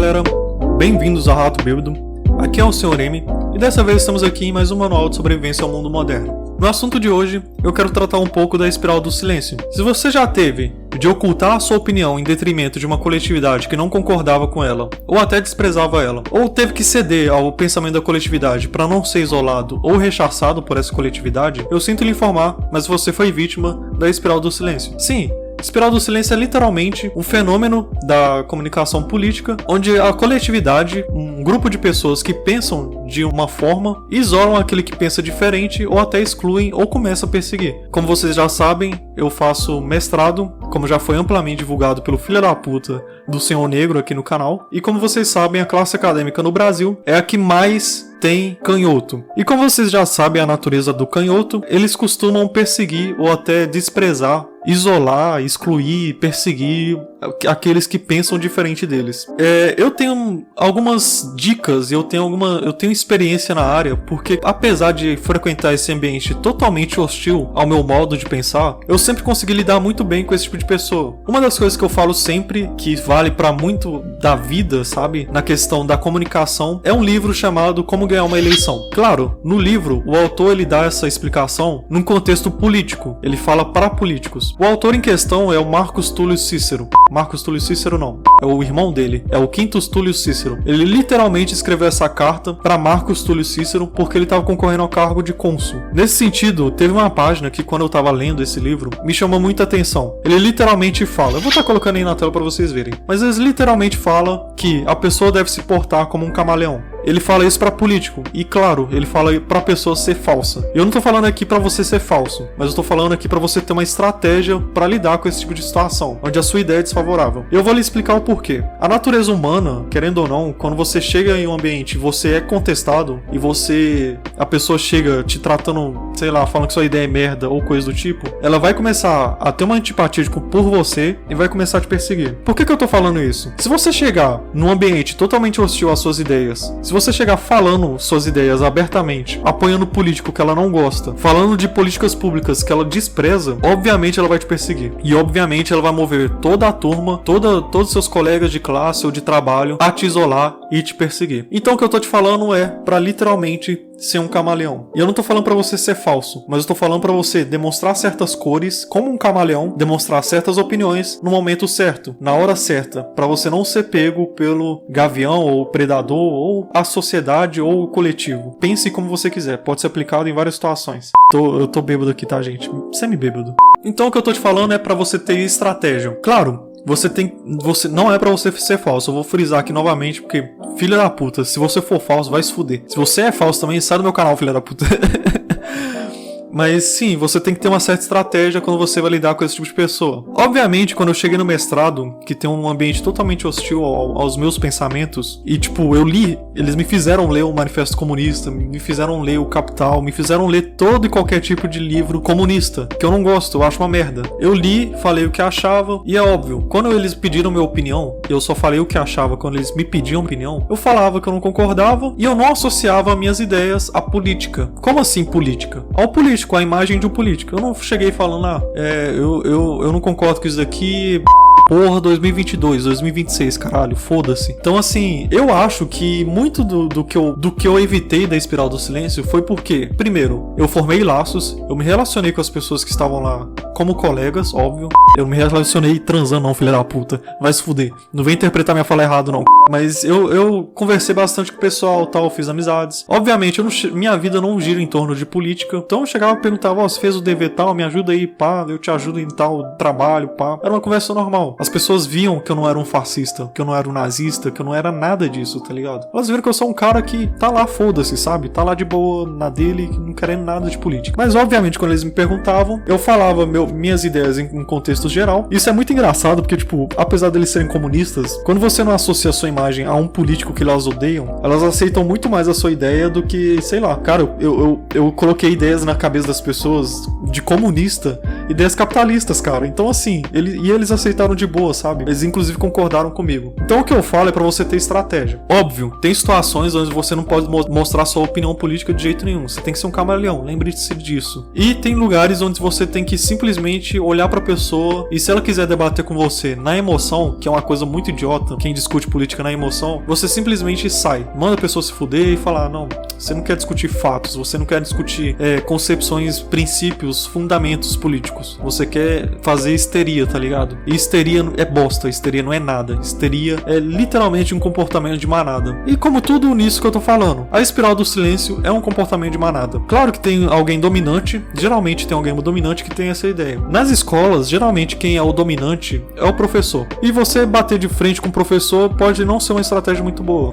galera, bem-vindos ao Rato Bêbado, aqui é o Sr. M e dessa vez estamos aqui em mais um manual de sobrevivência ao mundo moderno. No assunto de hoje, eu quero tratar um pouco da espiral do silêncio. Se você já teve de ocultar a sua opinião em detrimento de uma coletividade que não concordava com ela, ou até desprezava ela, ou teve que ceder ao pensamento da coletividade para não ser isolado ou rechaçado por essa coletividade, eu sinto lhe informar, mas você foi vítima da espiral do silêncio. Sim, espiral do silêncio é literalmente um fenômeno da comunicação política, onde a coletividade, um grupo de pessoas que pensam de uma forma, isolam aquele que pensa diferente ou até excluem ou começam a perseguir. Como vocês já sabem, eu faço mestrado, como já foi amplamente divulgado pelo filho da puta do Senhor Negro aqui no canal, e como vocês sabem, a classe acadêmica no Brasil é a que mais tem canhoto. E como vocês já sabem a natureza do canhoto, eles costumam perseguir ou até desprezar, isolar, excluir, perseguir aqueles que pensam diferente deles. Eu tenho algumas dicas e eu tenho experiência na área, porque apesar de frequentar esse ambiente totalmente hostil ao meu modo de pensar, eu sempre consegui lidar muito bem com esse tipo de pessoa. Uma das coisas que eu falo sempre, que vale pra muito da vida, sabe, na questão da comunicação, é um livro chamado Como Ganhar uma Eleição. Claro, no livro, o autor ele dá essa explicação num contexto político, ele fala para políticos. O autor em questão é o Marcus Túlio Cícero. Marcus Túlio Cícero não, é o irmão dele, é o Quintus Túlio Cícero. Ele literalmente escreveu essa carta para Marcus Túlio Cícero porque ele estava concorrendo ao cargo de cônsul. Nesse sentido, teve uma página que quando eu estava lendo esse livro, me chamou muita atenção. Ele literalmente fala, eu vou estar colocando aí na tela para vocês verem, mas ele literalmente fala que a pessoa deve se portar como um camaleão. Ele fala isso pra político. E claro, ele fala pra pessoa ser falsa. Eu não tô falando aqui pra você ser falso, mas eu tô falando aqui pra você ter uma estratégia pra lidar com esse tipo de situação, onde a sua ideia é desfavorável. Eu vou lhe explicar o porquê. A natureza humana, querendo ou não, quando você chega em um ambiente e você é contestado, e a pessoa chega te tratando, sei lá, falando que sua ideia é merda ou coisa do tipo, ela vai começar a ter uma antipatia por você e vai começar a te perseguir. Por que eu tô falando isso? Se você chegar num ambiente totalmente hostil às suas ideias, se você chegar falando suas ideias abertamente, apoiando político que ela não gosta, falando de políticas públicas que ela despreza, obviamente ela vai te perseguir. E obviamente ela vai mover toda a turma, todos os seus colegas de classe ou de trabalho a te isolar e te perseguir. Então o que eu tô te falando é pra literalmente ser um camaleão. E eu não tô falando pra você ser falso, mas eu tô falando pra você demonstrar certas cores como um camaleão, demonstrar certas opiniões no momento certo, na hora certa, pra você não ser pego pelo gavião ou predador ou a sociedade ou o coletivo. Pense como você quiser, pode ser aplicado em várias situações. Eu tô bêbado aqui, tá, gente? Semi-bêbado. Então o que eu tô te falando é pra você ter estratégia. Claro, não é pra você ser falso. Eu vou frisar aqui novamente, porque, filha da puta, se você for falso, vai se fuder. Se você é falso também, sai do meu canal, filha da puta. Mas sim, você tem que ter uma certa estratégia quando você vai lidar com esse tipo de pessoa. Obviamente, quando eu cheguei no mestrado, que tem um ambiente totalmente hostil aos meus pensamentos, e tipo, eu li, eles me fizeram ler o Manifesto Comunista, me fizeram ler o Capital, me fizeram ler todo e qualquer tipo de livro comunista, que eu não gosto, eu acho uma merda. Eu li, falei o que achava, e é óbvio, quando eles pediram minha opinião, eu só falei o que achava quando eles me pediam opinião, eu falava que eu não concordava, e eu não associava minhas ideias à política. Como assim política? Ao político, a imagem de um político. Eu não cheguei falando, eu não concordo com isso daqui, porra, 2022, 2026, caralho, foda-se. Então, assim, eu acho que muito do que eu evitei da espiral do silêncio foi porque, primeiro, eu formei laços, eu me relacionei com as pessoas que estavam lá como colegas, óbvio. Eu me relacionei transando, não, filha da puta. Vai se fuder. Não vem interpretar minha fala errado, não. Mas eu conversei bastante com o pessoal, tal, fiz amizades. Obviamente, minha vida não gira em torno de política. Então eu chegava e perguntava, você fez o dever tal, me ajuda aí, pá, eu te ajudo em tal trabalho, pá. Era uma conversa normal. As pessoas viam que eu não era um fascista, que eu não era um nazista, que eu não era nada disso, tá ligado? Elas viram que eu sou um cara que tá lá, foda-se, sabe? Tá lá de boa, na dele, não querendo nada de política. Mas obviamente, quando eles me perguntavam, eu falava minhas ideias em contexto geral. Isso é muito engraçado, porque, tipo, apesar deles serem comunistas, quando você não associa a sua imagem a um político que elas odeiam, elas aceitam muito mais a sua ideia do que, sei lá, cara, eu coloquei ideias na cabeça das pessoas de comunista ideias capitalistas, cara. Então, assim, eles aceitaram de boa, sabe? Eles, inclusive, concordaram comigo. Então, o que eu falo é pra você ter estratégia. Óbvio, tem situações onde você não pode mostrar sua opinião política de jeito nenhum. Você tem que ser um camaleão, lembre-se disso. E tem lugares onde você tem que simplesmente olhar pra pessoa e se ela quiser debater com você na emoção, que é uma coisa muito idiota, quem discute política na emoção, você simplesmente sai. Manda a pessoa se fuder e falar, não, você não quer discutir fatos, você não quer discutir concepções, princípios, fundamentos políticos. Você quer fazer histeria, tá ligado? E histeria é bosta, histeria não é nada. Histeria é literalmente um comportamento de manada. E como tudo nisso que eu tô falando, a espiral do silêncio é um comportamento de manada. Claro que tem alguém dominante, geralmente tem alguém dominante que tem essa ideia. Nas escolas, geralmente quem é o dominante é o professor. E você bater de frente com o professor pode não ser uma estratégia muito boa.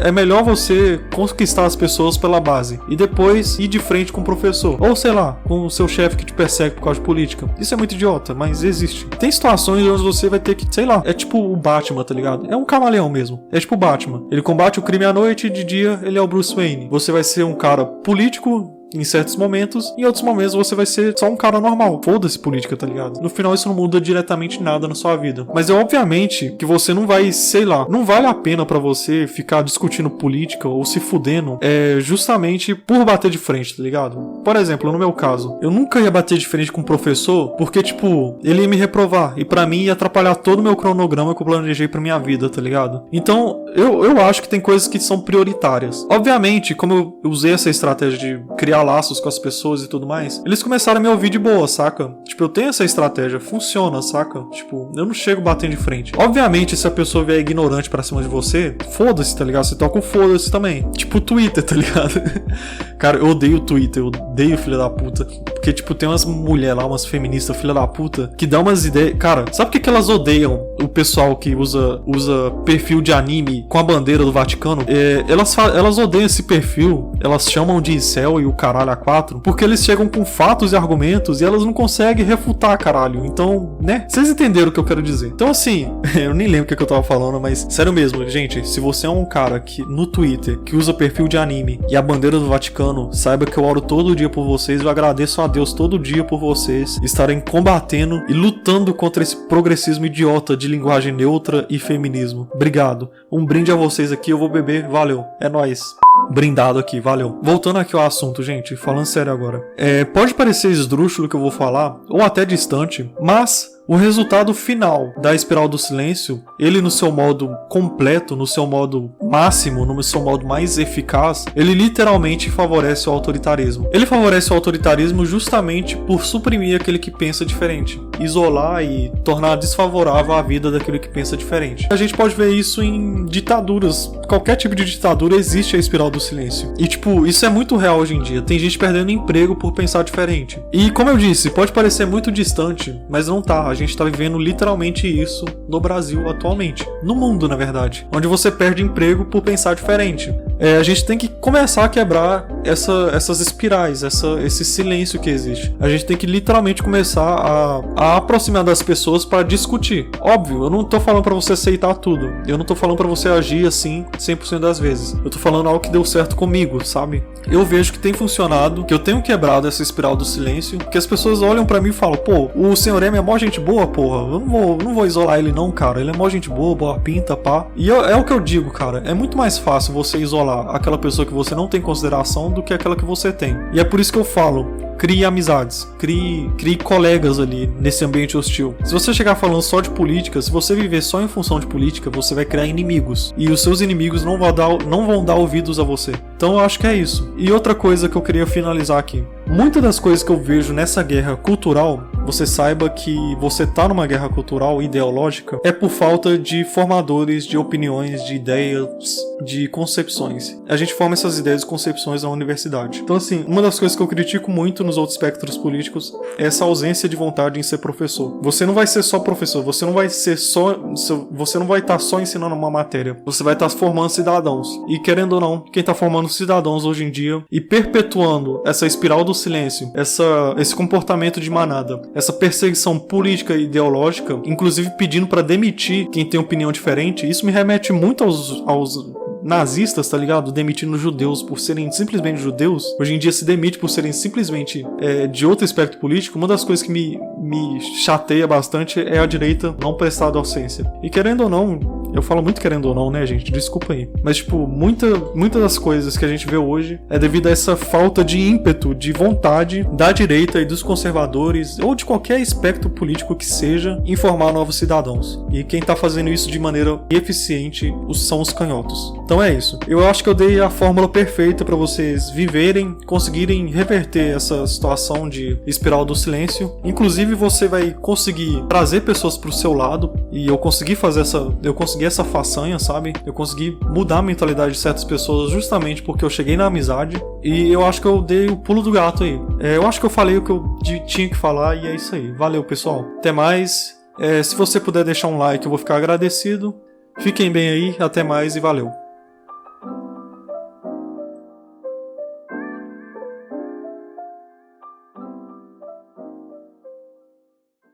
É melhor você conquistar as pessoas pela base e depois ir de frente com o professor. Ou sei lá, com o seu chefe que te persegue por causa de política. Isso é muito idiota, mas existe. Tem situações onde você vai ter que, sei lá, é tipo o Batman, tá ligado? É um camaleão mesmo. É tipo o Batman. Ele combate o crime à noite e de dia ele é o Bruce Wayne. Você vai ser um cara político em certos momentos, em outros momentos você vai ser só um cara normal. Foda-se política, tá ligado? No final isso não muda diretamente nada na sua vida. Mas é obviamente que você não vai, sei lá, não vale a pena pra você ficar discutindo política ou se fudendo justamente por bater de frente, tá ligado? Por exemplo, no meu caso, eu nunca ia bater de frente com um professor porque, tipo, ele ia me reprovar e pra mim ia atrapalhar todo o meu cronograma que eu planejei pra minha vida, tá ligado? Então, eu acho que tem coisas que são prioritárias. Obviamente, como eu usei essa estratégia de criar laços com as pessoas e tudo mais, eles começaram a me ouvir de boa, saca? Tipo, eu tenho essa estratégia, funciona, saca? Tipo, eu não chego batendo de frente. Obviamente, se a pessoa vier ignorante pra cima de você, foda-se, tá ligado? Você toca o foda-se também. Tipo o Twitter, tá ligado? Cara, eu odeio o Twitter, eu odeio filha da puta. Porque, tipo, tem umas mulheres lá, umas feministas filha da puta, que dá umas ideias. Cara, sabe por que elas odeiam o pessoal que usa perfil de anime com a bandeira do Vaticano? Elas odeiam esse perfil, elas chamam de incel e o caralho A4, porque eles chegam com fatos e argumentos e elas não conseguem refutar, caralho. Então, né? Vocês entenderam o que eu quero dizer. Então, assim, eu nem lembro o que eu tava falando, mas sério mesmo, gente, se você é um cara que no Twitter que usa perfil de anime e a bandeira do Vaticano, saiba que eu oro todo dia por vocês e eu agradeço a Deus todo dia por vocês estarem combatendo e lutando contra esse progressismo idiota de linguagem neutra e feminismo. Obrigado. Um brinde a vocês aqui, eu vou beber. Valeu. É nóis. Brindado aqui, valeu. Voltando aqui ao assunto, gente, falando sério agora. Pode parecer esdrúxulo o que eu vou falar, ou até distante, mas o resultado final da espiral do silêncio, ele no seu modo completo, no seu modo máximo, no seu modo mais eficaz, ele literalmente favorece o autoritarismo. Ele favorece o autoritarismo justamente por suprimir aquele que pensa diferente, isolar e tornar desfavorável a vida daquele que pensa diferente. A gente pode ver isso em ditaduras. Qualquer tipo de ditadura existe a espiral do silêncio. E tipo, isso é muito real hoje em dia. Tem gente perdendo emprego por pensar diferente. E como eu disse, pode parecer muito distante, mas não tá. A gente tá vivendo literalmente isso no Brasil atualmente. No mundo, na verdade. Onde você perde emprego por pensar diferente. A gente tem que começar a quebrar essas espirais, esse silêncio que existe. A gente tem que literalmente começar a aproximar das pessoas para discutir. Óbvio, eu não tô falando para você aceitar tudo. Eu não tô falando para você agir assim 100% das vezes. Eu tô falando algo que deu certo comigo, sabe? Eu vejo que tem funcionado, que eu tenho quebrado essa espiral do silêncio, que as pessoas olham para mim e falam, pô, o Sr. M é mó gente boa, porra. Eu não vou isolar ele não, cara. Ele é mó gente boa, boa pinta, pá. E é o que eu digo, cara. É muito mais fácil você isolar aquela pessoa que você não tem consideração do que aquela que você tem. E é por isso que eu falo, crie amizades, crie colegas ali nesse ambiente hostil. Se você chegar falando só de política, se você viver só em função de política, você vai criar inimigos. E os seus inimigos não vão dar ouvidos a você. Então eu acho que é isso. E outra coisa que eu queria finalizar aqui. Muitas das coisas que eu vejo nessa guerra cultural, você saiba que você tá numa guerra cultural ideológica, é por falta de formadores de opiniões, de ideias, de concepções. A gente forma essas ideias e concepções na universidade. Então assim, uma das coisas que eu critico muito nos outros espectros políticos é essa ausência de vontade em ser professor. Você não vai ser só professor, você não vai estar só ensinando uma matéria, você vai estar formando cidadãos. E querendo ou não, quem tá formando cidadãos hoje em dia e perpetuando essa espiral do silêncio, esse comportamento de manada, essa perseguição política e ideológica, inclusive pedindo para demitir quem tem opinião diferente, isso me remete muito aos nazistas, tá ligado? Demitindo judeus por serem simplesmente judeus. Hoje em dia se demite por serem simplesmente de outro espectro político. Uma das coisas que me chateia bastante é a direita não prestar docência. E querendo ou não, eu falo muito querendo ou não, né, gente? Desculpa aí. Mas, tipo, muitas das coisas que a gente vê hoje é devido a essa falta de ímpeto, de vontade da direita e dos conservadores, ou de qualquer espectro político que seja, informar novos cidadãos. E quem tá fazendo isso de maneira eficiente são os canhotos. Então é isso. Eu acho que eu dei a fórmula perfeita para vocês viverem, conseguirem reverter essa situação de espiral do silêncio. Inclusive, você vai conseguir trazer pessoas pro seu lado, e eu consegui essa façanha, sabe? Eu consegui mudar a mentalidade de certas pessoas justamente porque eu cheguei na amizade, e eu acho que eu dei o pulo do gato aí. Eu acho que eu falei o que eu tinha que falar, e é isso aí. Valeu, pessoal. Até mais. Se você puder deixar um like, eu vou ficar agradecido. Fiquem bem aí, até mais e valeu.